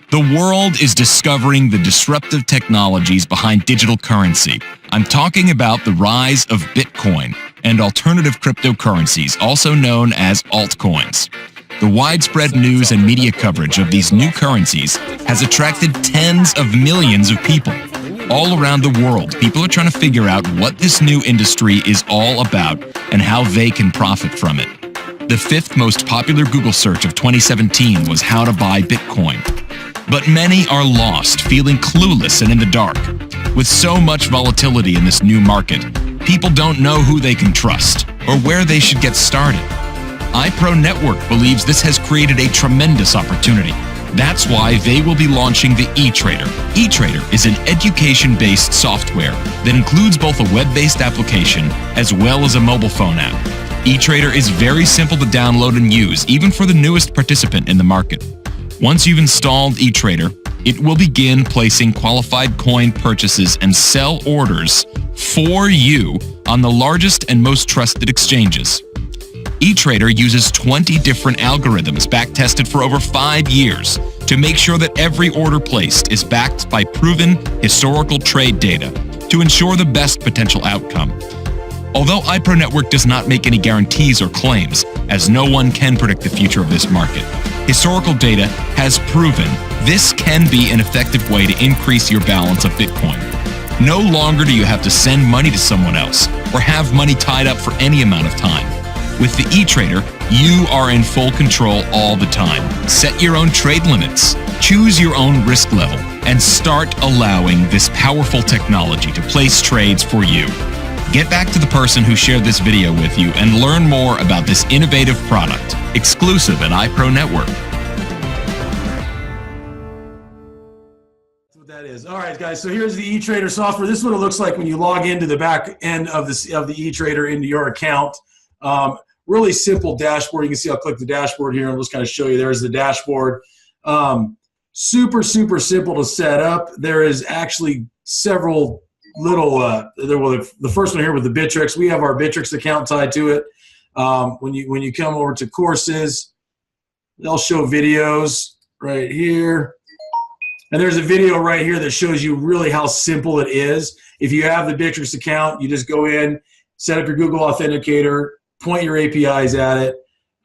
The world is discovering the disruptive technologies behind digital currency. I'm talking about the rise of Bitcoin and alternative cryptocurrencies, also known as altcoins. The widespread news and media coverage of these new currencies has attracted tens of millions of people. All around the world, people are trying to figure out what this new industry is all about and how they can profit from it. The fifth most popular Google search of 2017 was how to buy Bitcoin. But many are lost, feeling clueless and in the dark. With so much volatility in this new market, people don't know who they can trust or where they should get started. iPro Network believes this has created a tremendous opportunity. That's why they will be launching the eTrader. eTrader is an education-based software that includes both a web-based application as well as a mobile phone app. eTrader is very simple to download and use, even for the newest participant in the market. Once you've installed eTrader, it will begin placing qualified coin purchases and sell orders for you on the largest and most trusted exchanges. eTrader uses 20 different algorithms back-tested for over 5 years to make sure that every order placed is backed by proven historical trade data to ensure the best potential outcome. Although iPro Network does not make any guarantees or claims, as no one can predict the future of this market, historical data has proven this can be an effective way to increase your balance of Bitcoin. No longer do you have to send money to someone else or have money tied up for any amount of time. With the eTrader, you are in full control all the time. Set your own trade limits, choose your own risk level, and start allowing this powerful technology to place trades for you. Get back to the person who shared this video with you and learn more about this innovative product, exclusive at iPro Network. That's what that is. All right, guys, so here's the eTrader software. This is what it looks like when you log into the back end of the eTrader into your account. Really simple dashboard. You can see I'll click the dashboard here and I'll just kind of show you. There's the dashboard. Super simple to set up. There is actually several little, the first one here with the Bittrex, we have our Bittrex account tied to it. When you come over to courses, they'll show videos right here. And there's a video right here that shows you really how simple it is. If you have the Bittrex account, you just go in, set up your Google Authenticator, point your APIs at it,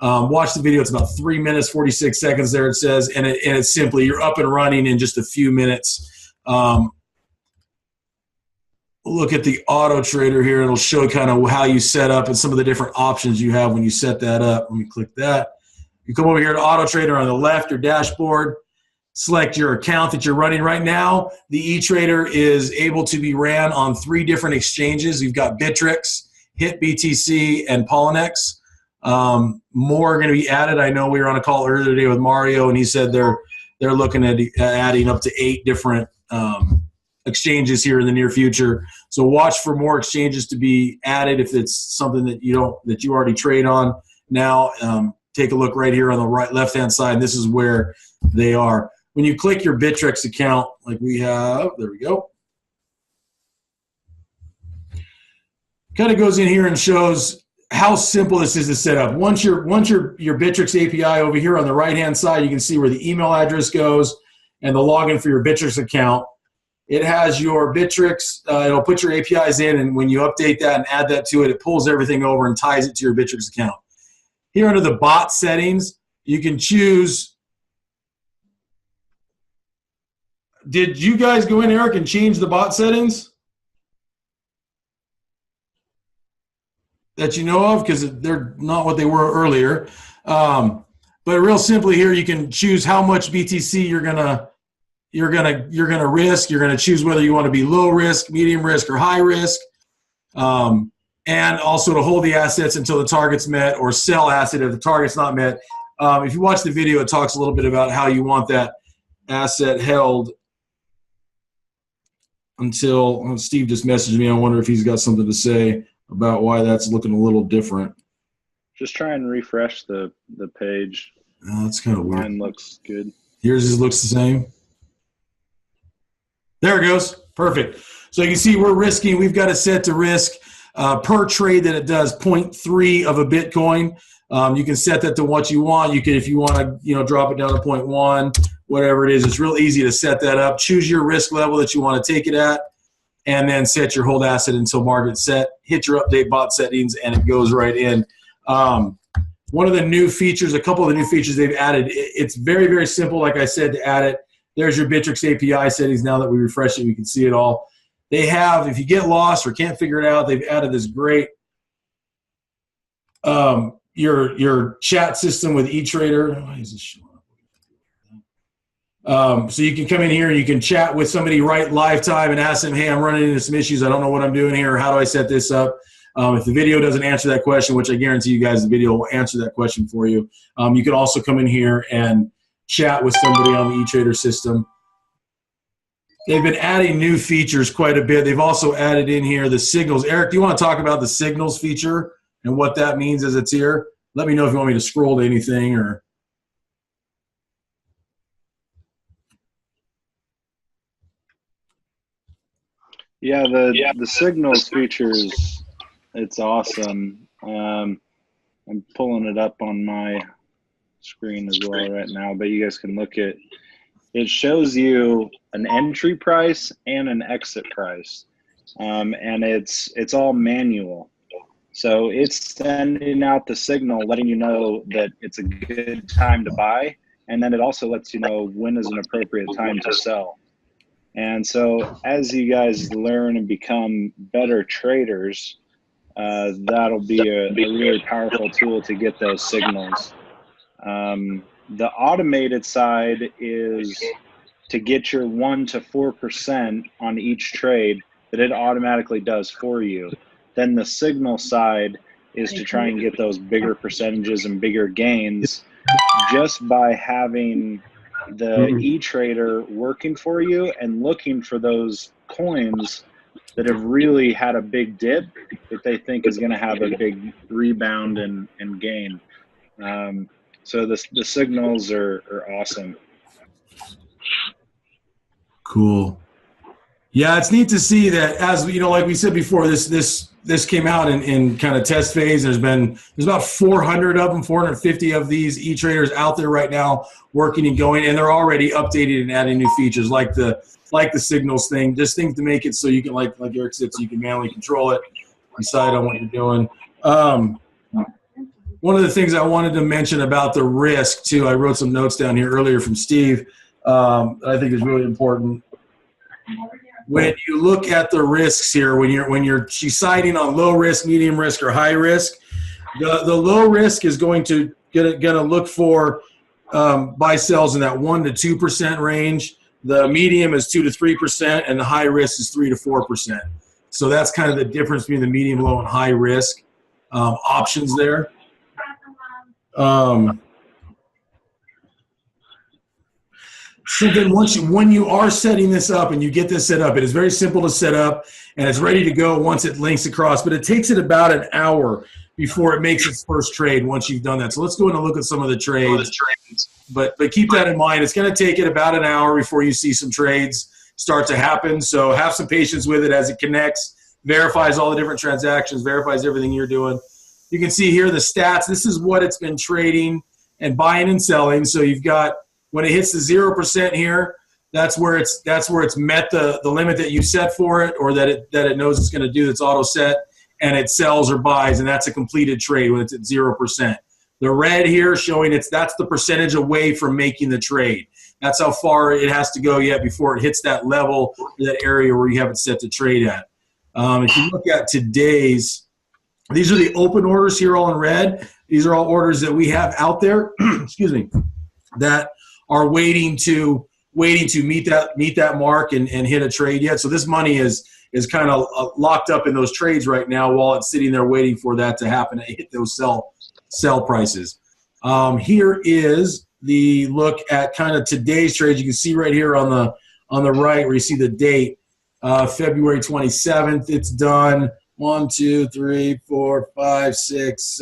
watch the video. It's about 3 minutes, 46 seconds there it says, and it's simply, you're up and running in just a few minutes. Look at the auto trader here. It'll show kind of how you set up and some of the different options you have when you set that up. Let me click that. You come over here to auto trader on the left, your dashboard, select your account that you're running right now. The eTrader is able to be ran on 3 different exchanges. You've got Bittrex, HitBTC, and Poloniex. More are going to be added. I know we were on a call earlier today with Mario, and he said they're looking at adding up to 8 different exchanges here in the near future. So watch for more exchanges to be added if it's something that you already trade on. Now take a look right here on the left-hand side, and this is where they are. When you click your Bittrex account, like we have, there we go. Kind of goes in here and shows how simple this is to set up. Once your Bittrex API over here on the right-hand side, you can see where the email address goes and the login for your Bittrex account. It has your Bittrex, it'll put your APIs in, and when you update that and add that to it, it pulls everything over and ties it to your Bittrex account. Here under the bot settings, you can choose. Did you guys go in, Eric, and change the bot settings that you know of? Because they're not what they were earlier. But real simply here, you can choose how much BTC you're gonna risk. You're gonna choose whether you want to be low risk, medium risk, or high risk, and also to hold the assets until the target's met, or sell asset if the target's not met. If you watch the video, it talks a little bit about how you want that asset held until Steve just messaged me. I wonder if he's got something to say about why that's looking a little different. Just try and refresh the page. Oh, that's kind of weird. Mine looks good. Yours looks the same. There it goes. Perfect. So you can see we're risking. We've got it set to risk per trade that it does 0.3 of a Bitcoin. You can set that to what you want. You can, if you want to, drop it down to 0.1, whatever it is. It's real easy to set that up. Choose your risk level that you want to take it at, and then set your hold asset until market set. Hit your update bot settings, and it goes right in. One of the new features, a couple of the new features they've added, it's very, very simple, like I said, to add it. There's your Bittrex API settings. Now that we refresh it, we can see it all. They have, if you get lost or can't figure it out, they've added this great your chat system with eTrader. Why is this showing up? So you can come in here and you can chat with somebody right live time and ask them, hey, I'm running into some issues. I don't know what I'm doing here. How do I set this up? If the video doesn't answer that question, which I guarantee you guys the video will answer that question for you, you can also come in here and chat with somebody on the eTrader system. They've been adding new features quite a bit. They've also added in here the signals. Eric, do you want to talk about the signals feature and what that means as it's here? Let me know if you want me to scroll to anything or. Yeah, the signals features, it's awesome. I'm pulling it up on my screen as well right now, but you guys can look at it. Shows you an entry price and an exit price, and it's all manual. So it's sending out the signal, letting you know that it's a good time to buy, and then it also lets you know when is an appropriate time to sell. And so as you guys learn and become better traders, that'll be a really powerful tool to get those signals. The automated side is to get your 1 to 4% on each trade that it automatically does for you. Then the signal side is to try and get those bigger percentages and bigger gains just by having the eTrader working for you and looking for those coins that have really had a big dip that they think is going to have a big rebound and gain. So the signals are awesome. Cool. Yeah, it's neat to see that, as like we said before, this came out in kind of test phase. There's about 400 of them, 450 of these eTraders out there right now working and going, and they're already updated and adding new features like the signals thing, just things to make it so you can, like Eric said, so you can manually control it, decide on what you're doing. One of the things I wanted to mention about the risk too, I wrote some notes down here earlier from Steve that I think is really important. When you look at the risks here, when you're deciding on low risk, medium risk, or high risk, the low risk is going to look for buy sells in that 1 to 2% range. The medium is 2 to 3%, and the high risk is 3 to 4%. So that's kind of the difference between the medium, low, and high risk options there. So then when you are setting this up and you get this set up, it is very simple to set up and it's ready to go once it links across, but it takes it about an hour before it makes its first trade once you've done that. So let's go in and look at some of the trades. But keep that in mind. It's going to take it about an hour before you see some trades start to happen. So have some patience with it as it connects, verifies all the different transactions, verifies everything you're doing. You can see here the stats. This is what it's been trading and buying and selling. So you've got, when it hits the 0% here, that's where it's met the limit that you set for it, or that it knows it's going to do. That's auto set, and it sells or buys, and that's a completed trade when it's at 0%. The red here showing that's the percentage away from making the trade. That's how far it has to go yet before it hits that level, that area where you have it set to trade at. If you look at today's, these are the open orders here, all in red. These are all orders that we have out there. Excuse me, that are waiting to meet that mark and hit a trade yet. So this money is kind of locked up in those trades right now while it's sitting there waiting for that to happen and hit those sell prices. Here is the look at kind of today's trades. You can see right here on the right where you see the date, February 27th. It's done 1, 2, 3, 4, 5, 6,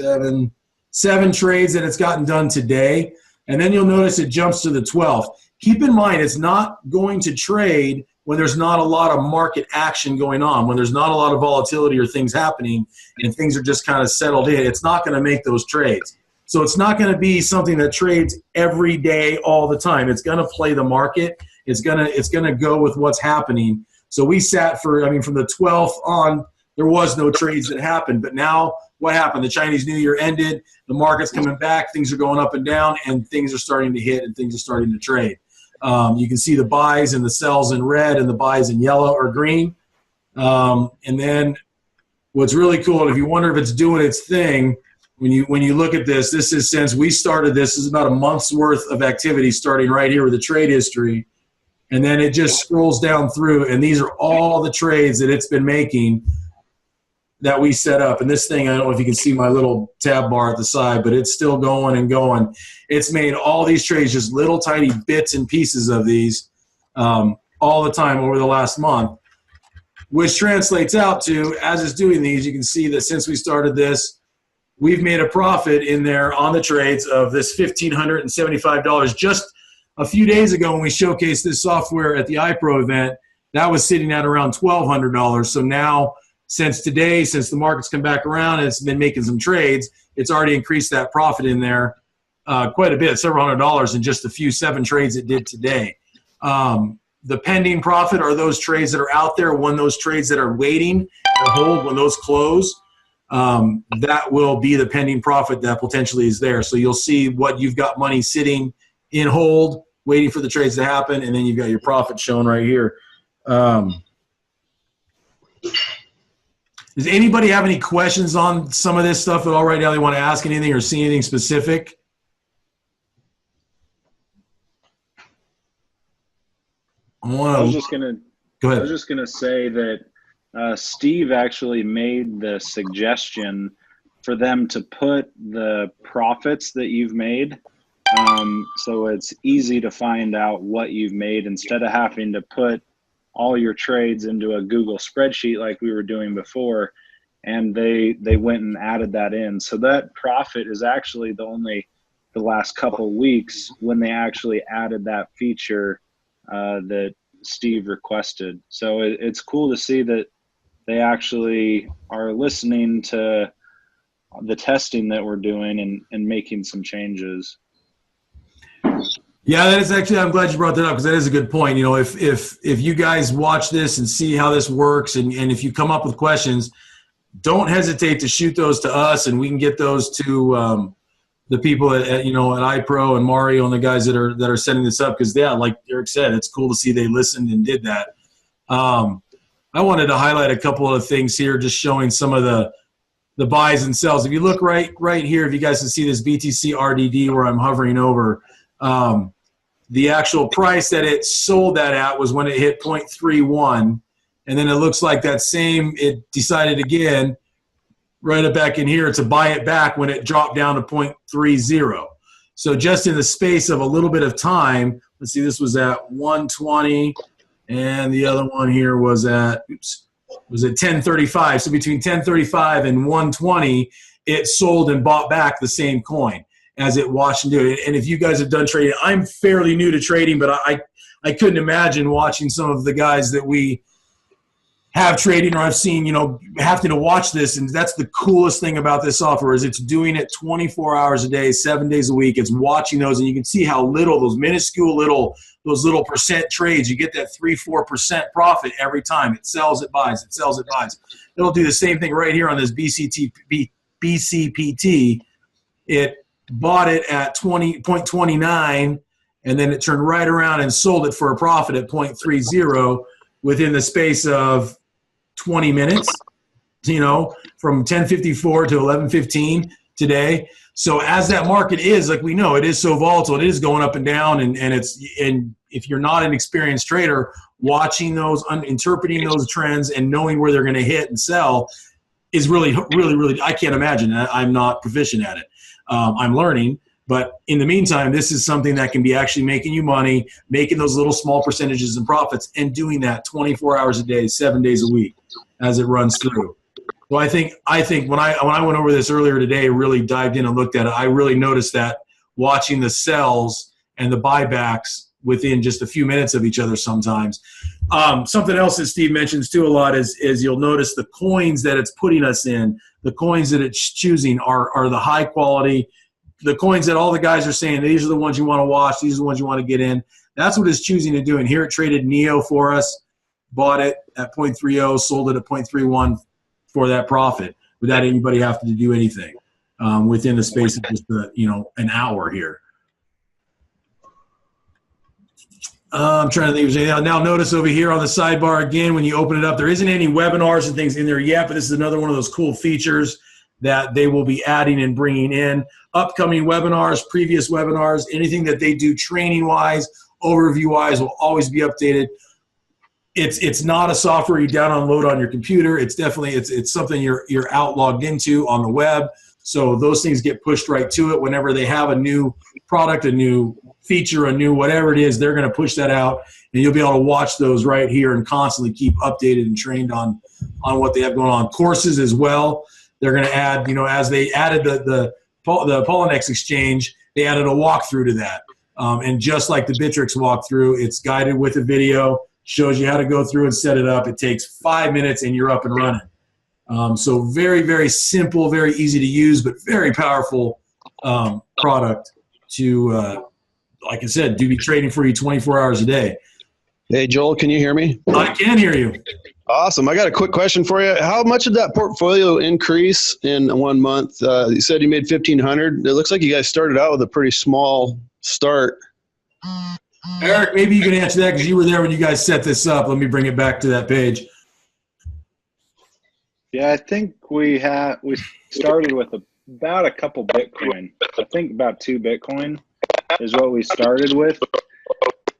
7 trades that it's gotten done today. And then you'll notice it jumps to the 12th. Keep in mind, it's not going to trade when there's not a lot of market action going on, when there's not a lot of volatility or things happening and things are just kind of settled in. It's not going to make those trades. So it's not going to be something that trades every day all the time. It's going to play the market. It's going to go with what's happening. So we sat for, from the 12th on, there was no trades that happened. But now what happened? The Chinese New Year ended. The market's coming back. Things are going up and down, and things are starting to hit, and things are starting to trade. You can see the buys and the sells in red and the buys in yellow or green. And then what's really cool, and if you wonder if it's doing its thing, when you look at this, this is since we started this is about a month's worth of activity starting right here with the trade history. And then it just scrolls down through, and these are all the trades that it's been making that we set up. And this thing, I don't know if you can see my little tab bar at the side, but it's still going and going. It's made all these trades, just little tiny bits and pieces of these all the time over the last month, which translates out to, as it's doing these, you can see that since we started this, we've made a profit in there on the trades of this $1,575. Just a few days ago when we showcased this software at the iPro event, that was sitting at around $1,200. So now, since today, since the market's come back around and it's been making some trades, it's already increased that profit in there quite a bit, several $100s in just a few 7 trades it did today. The pending profit are those trades that are out there, those trades that are waiting to hold when those close. That will be the pending profit that potentially is there. So you'll see what you've got money sitting in hold, waiting for the trades to happen, and then you've got your profit shown right here. Does anybody have any questions on some of this stuff at all right now? They want to ask anything or see anything specific? I was just gonna go ahead. I was just gonna say that Steve actually made the suggestion for them to put the profits that you've made, so it's easy to find out what you've made instead of having to put all your trades into a Google spreadsheet like we were doing before. And they went and added that in. So that profit is actually the last couple weeks when they actually added that feature that Steve requested. So it's cool to see that they actually are listening to the testing that we're doing and making some changes. Yeah, that is actually, I'm glad you brought that up because that is a good point. If you guys watch this and see how this works, and if you come up with questions, don't hesitate to shoot those to us, and we can get those to the people at iPro and Mario and the guys that are setting this up. Because like Eric said, it's cool to see they listened and did that. I wanted to highlight a couple of things here, just showing some of the buys and sells. If you look right here, if you guys can see this BTC RDD where I'm hovering over, the actual price that it sold that at was when it hit 0.31. And then it looks like it decided again, right up back in here, to buy it back when it dropped down to 0.30. So just in the space of a little bit of time, let's see, this was at 120, and the other one here was at 1035. So between 1035 and 120, it sold and bought back the same coin as it watched and do it. And if you guys have done trading, I'm fairly new to trading, but I couldn't imagine watching some of the guys that we have trading, or I've seen, having to watch this. And that's the coolest thing about this software is it's doing it 24 hours a day, 7 days a week. It's watching those, and you can see how little, those minuscule those little percent trades, you get that 3-4% profit every time. It sells, it buys, it sells, it buys. It'll do the same thing right here on this BCPT. It bought it at 0.29, and then it turned right around and sold it for a profit at 0.30 within the space of 20 minutes, from 10:54 to 11:15 today. So as that market is, like we know, it is so volatile, it is going up and down, and if you're not an experienced trader, watching those, interpreting those trends and knowing where they're going to hit and sell is really, really, really, I can't imagine. I'm not proficient at it. I'm learning. But in the meantime, this is something that can be actually making you money, making those little small percentages and profits, and doing that 24 hours a day, 7 days a week as it runs through. So I think when I went over this earlier today, really dived in and looked at it, I really noticed that watching the sells and the buybacks within just a few minutes of each other sometimes. Something else that Steve mentions too a lot is you'll notice the coins that it's putting us in, the coins that it's choosing are the high quality, the coins that all the guys are saying, these are the ones you want to watch, these are the ones you want to get in. That's what it's choosing to do. And here it traded NEO for us, bought it at 0.30, sold it at 0.31 for that profit without anybody having to do anything within the space of just an hour here. I'm trying to think of anything. Now notice over here on the sidebar again, when you open it up, there isn't any webinars and things in there yet, but this is another one of those cool features that they will be adding and bringing in. Upcoming webinars, previous webinars, anything that they do training-wise, overview-wise will always be updated. It's not a software you download on your computer. It's definitely it's something you're out logged into on the web. So those things get pushed right to it. Whenever they have a new product, a new feature, a new whatever it is, they're going to push that out, and you'll be able to watch those right here and constantly keep updated and trained on what they have going on. Courses as well. They're going to add, as they added the Poloniex exchange, they added a walkthrough to that. And just like the Bittrex walkthrough, it's guided with a video, shows you how to go through and set it up. It takes 5 minutes and you're up and running. So very, very simple, very easy to use, but very powerful product to, like I said, do be trading for you 24 hours a day. Hey, Joel, can you hear me? I can hear you. Awesome. I got a quick question for you. How much did that portfolio increase in 1 month? You said you made 1,500. It looks like you guys started out with a pretty small start. Eric, maybe you can answer that because you were there when you guys set this up. Let me bring it back to that page. Yeah, I think we started with about a couple Bitcoin. I think about 2 Bitcoin is what we started with.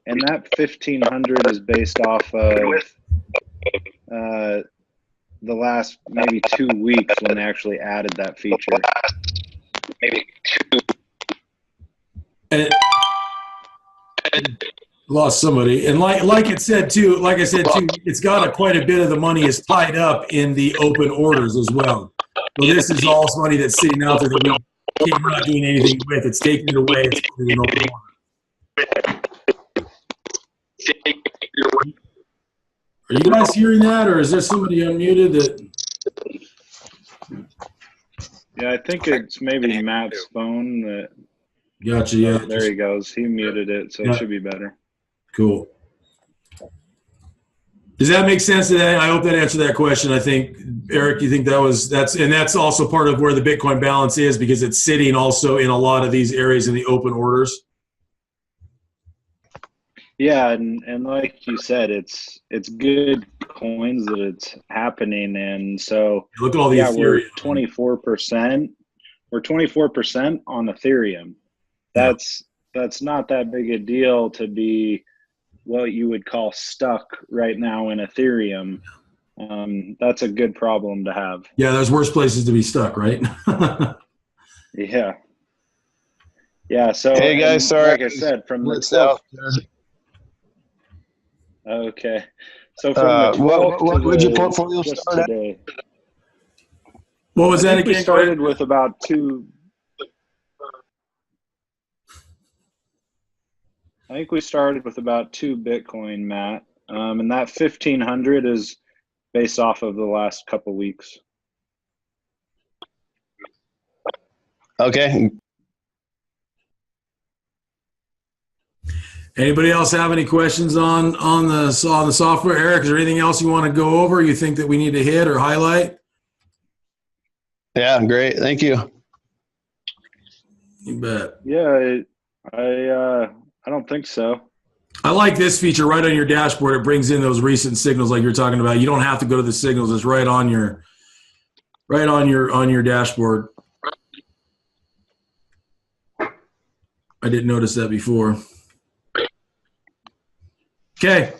And that 1,500 is based off of the last maybe 2 weeks when they actually added that feature. And lost somebody. And like I said too, it's got quite a bit of the money is tied up in the open orders as well. So this is all money that's sitting out there that we're not doing anything with. It's taking it away. It's putting it in open order. Are you guys hearing that, or is there somebody unmuted that? Yeah, I think it's maybe Matt's phone that. Gotcha. Yeah. There he goes. He muted it, so it should be better. Cool. Does that make sense today? I hope that answered that question. I think, Eric, you think that's also part of where the Bitcoin balance is because it's sitting also in a lot of these areas in the open orders. Yeah, and like you said, it's good coins that it's happening in. So look at all the Ethereum. We're 24%. We're 24% on Ethereum. That's not that big a deal to be what you would call stuck right now in Ethereum. That's a good problem to have. Yeah, there's worse places to be stuck, right? Yeah. Yeah. So hey guys, sorry. Like I said, from the 12th. Okay. So from the 12th what would your portfolio start at? Today, what was that again? We started with about 2. I think we started with about 2 Bitcoin, Matt. And that 1,500 is based off of the last couple weeks. Okay. Anybody else have any questions on the software? Eric, is there anything else you want to go over you think that we need to hit or highlight? Yeah, great. Thank you. You bet. Yeah, I don't think so. I like this feature right on your dashboard. It brings in those recent signals like you're talking about. You don't have to go to the signals. It's right on your dashboard. I didn't notice that before. Okay.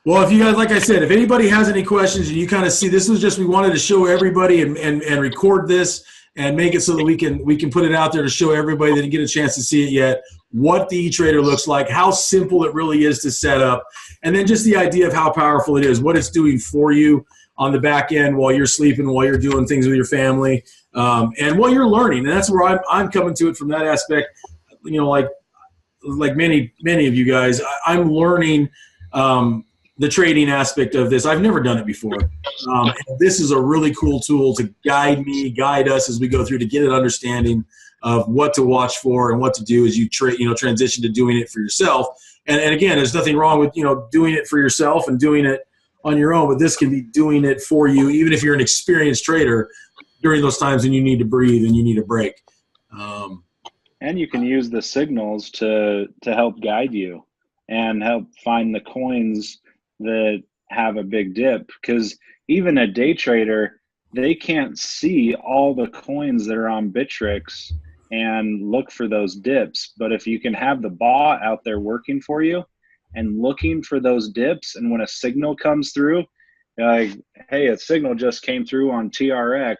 Well, if you guys, like I said, if anybody has any questions and you kind of see, this was just, we wanted to show everybody and record this and make it so that we can put it out there to show everybody that didn't get a chance to see it yet, what the eTrader looks like, how simple it really is to set up, and then just the idea of how powerful it is, what it's doing for you on the back end while you're sleeping, while you're doing things with your family, and while you're learning. And that's where I'm coming to it from that aspect. You know, like many of you guys, I'm learning the trading aspect of this. I've never done it before. This is a really cool tool to guide us as we go through to get an understanding of what to watch for and what to do as you transition to doing it for yourself. And again, there's nothing wrong with doing it for yourself and doing it on your own, but this can be doing it for you, even if you're an experienced trader during those times when you need to breathe and you need a break. And you can use the signals to help guide you and help find the coins that have a big dip, because even a day trader, they can't see all the coins that are on Bittrex and look for those dips. But if you can have the bot out there working for you and looking for those dips, and when a signal comes through, you're like, hey, a signal just came through on TRX,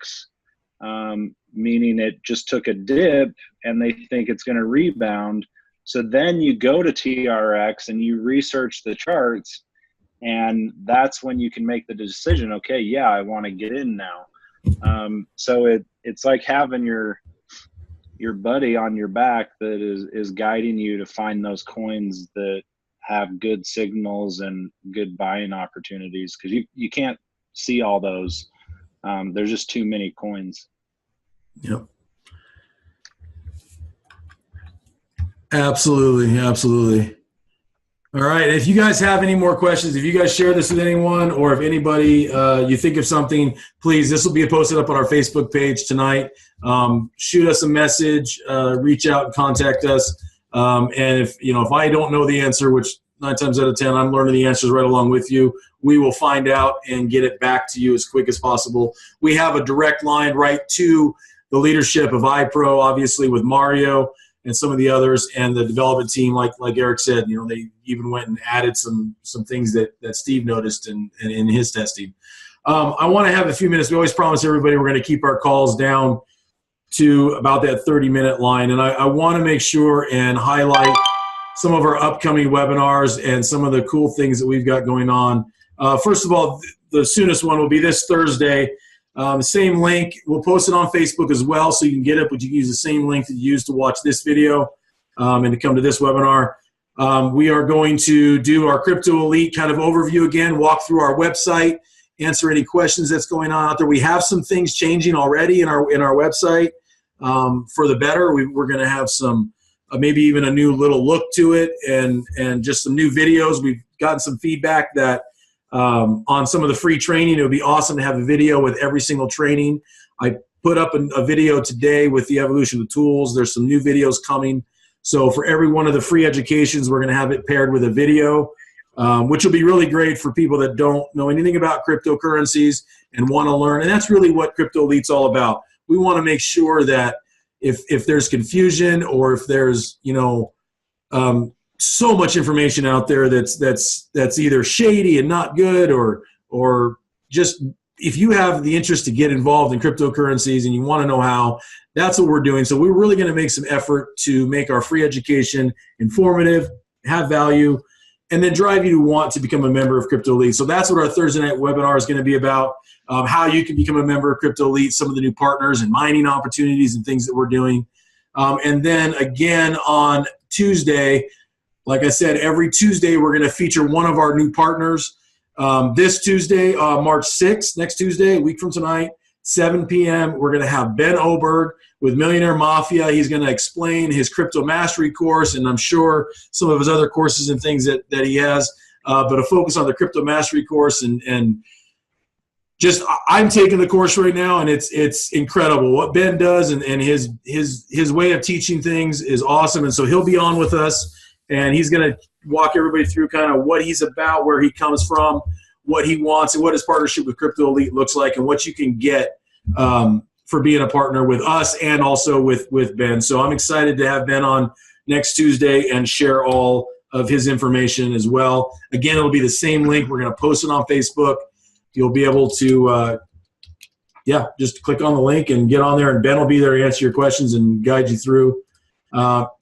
meaning it just took a dip and they think it's going to rebound. So then you go to TRX and you research the charts, and that's when you can make the decision, okay, yeah, I want to get in now. So it's like having your buddy on your back that is guiding you to find those coins that have good signals and good buying opportunities, because you can't see all those. There's just too many coins. Yep. Absolutely. All right. If you guys have any more questions, if you guys share this with anyone, or if anybody you think of something, please, this will be posted up on our Facebook page tonight. Shoot us a message, reach out and contact us. And if I don't know the answer, which 9 times out of 10, I'm learning the answers right along with you, we will find out and get it back to you as quick as possible. We have a direct line right to the leadership of iPro, obviously with Mario and some of the others, and the development team, like Eric said, they even went and added some things that Steve noticed in his testing. I want to have a few minutes. We always promise everybody we're going to keep our calls down to about that 30-minute line, and I want to make sure and highlight some of our upcoming webinars and some of the cool things that we've got going on. First of all, the soonest one will be this Thursday. The same link, we'll post it on Facebook as well, so you can get it, but you can use the same link that you used to watch this video and to come to this webinar. We are going to do our Crypto Elite kind of overview again, walk through our website, answer any questions that's going on out there. We have some things changing already in our website for the better. We're going to have some, maybe even a new little look to it, and just some new videos. We've gotten some feedback that on some of the free training, it would be awesome to have a video with every single training. I put up a video today with the evolution of tools. There's some new videos coming. So for every one of the free educations, we're going to have it paired with a video, which will be really great for people that don't know anything about cryptocurrencies and want to learn. And that's really what Crypto Elite's all about. We want to make sure that if there's confusion, or if there's so much information out there that's either shady and not good, or just, if you have the interest to get involved in cryptocurrencies and you want to know how, that's what we're doing. So we're really going to make some effort to make our free education informative, have value, and then drive you to want to become a member of Crypto Elite. So that's what our Thursday night webinar is going to be about, how you can become a member of Crypto Elite, some of the new partners and mining opportunities and things that we're doing. And then again on Tuesday, like I said, every Tuesday we're going to feature one of our new partners. This Tuesday, March 6th, next Tuesday, a week from tonight, 7 p.m., we're going to have Ben Oberg with Millionaire Mafia. He's going to explain his crypto mastery course, and I'm sure some of his other courses and things that he has, but a focus on the crypto mastery course. And just, I'm taking the course right now, and it's incredible what Ben does, and his way of teaching things is awesome. And so he'll be on with us, and he's going to walk everybody through kind of what he's about, where he comes from, what he wants, and what his partnership with Crypto Elite looks like, and what you can get for being a partner with us and also with Ben. So I'm excited to have Ben on next Tuesday and share all of his information as well. Again, it'll be the same link. We're going to post it on Facebook. You'll be able to, just click on the link and get on there, and Ben will be there to answer your questions and guide you through.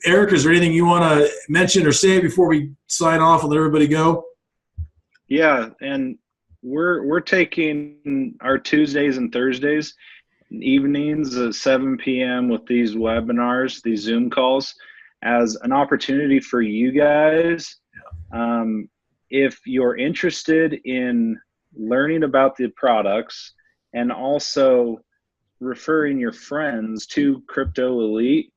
Eric, is there anything you want to mention or say before we sign off and let everybody go? Yeah, and we're taking our Tuesdays and Thursdays evenings at 7 p.m. with these webinars, these Zoom calls, as an opportunity for you guys. If you're interested in learning about the products and also referring your friends to Crypto Elite,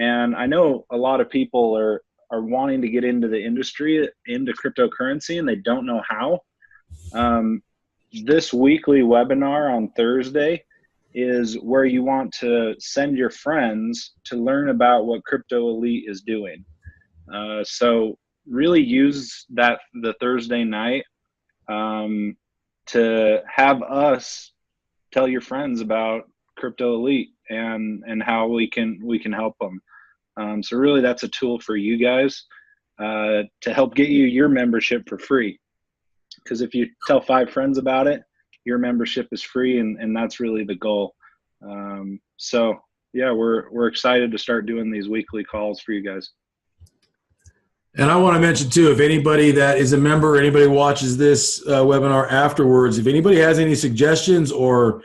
And I know a lot of people are wanting to get into the industry, into cryptocurrency, and they don't know how. This weekly webinar on Thursday is where you want to send your friends to learn about what Crypto Elite is doing. So really use the Thursday night to have us tell your friends about Crypto Elite and how we can help them. So really, that's a tool for you guys to help get you your membership for free. Because if you tell 5 friends about it, your membership is free, and that's really the goal. So yeah, we're excited to start doing these weekly calls for you guys. And I want to mention too, if anybody that is a member, anybody watches this webinar afterwards, if anybody has any suggestions or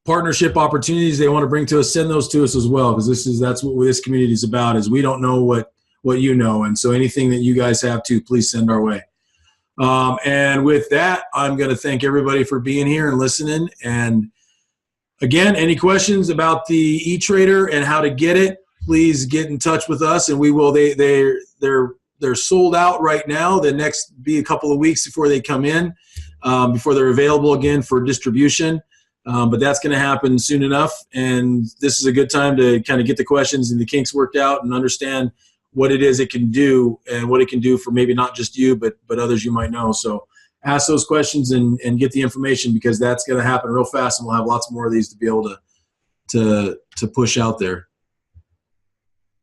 partnership opportunities they want to bring to us, send those to us as well, because that's what this community is about. Is we don't know what you know, and so anything that you guys have too, please send our way. And with that, I'm going to thank everybody for being here and listening. And again, any questions about the eTrader and how to get it, please get in touch with us, and we will. They're sold out right now. The next be a couple of weeks before they come in, before they're available again for distribution. But that's going to happen soon enough. And this is a good time to kind of get the questions and the kinks worked out and understand what it is it can do and what it can do for maybe not just you, but others you might know. So ask those questions and get the information, because that's going to happen real fast, and we'll have lots more of these to be able to push out there.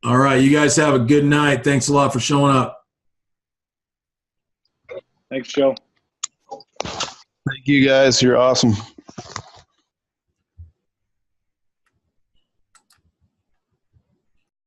All right, you guys have a good night. Thanks a lot for showing up. Thanks, Joe. Thank you guys. You're awesome.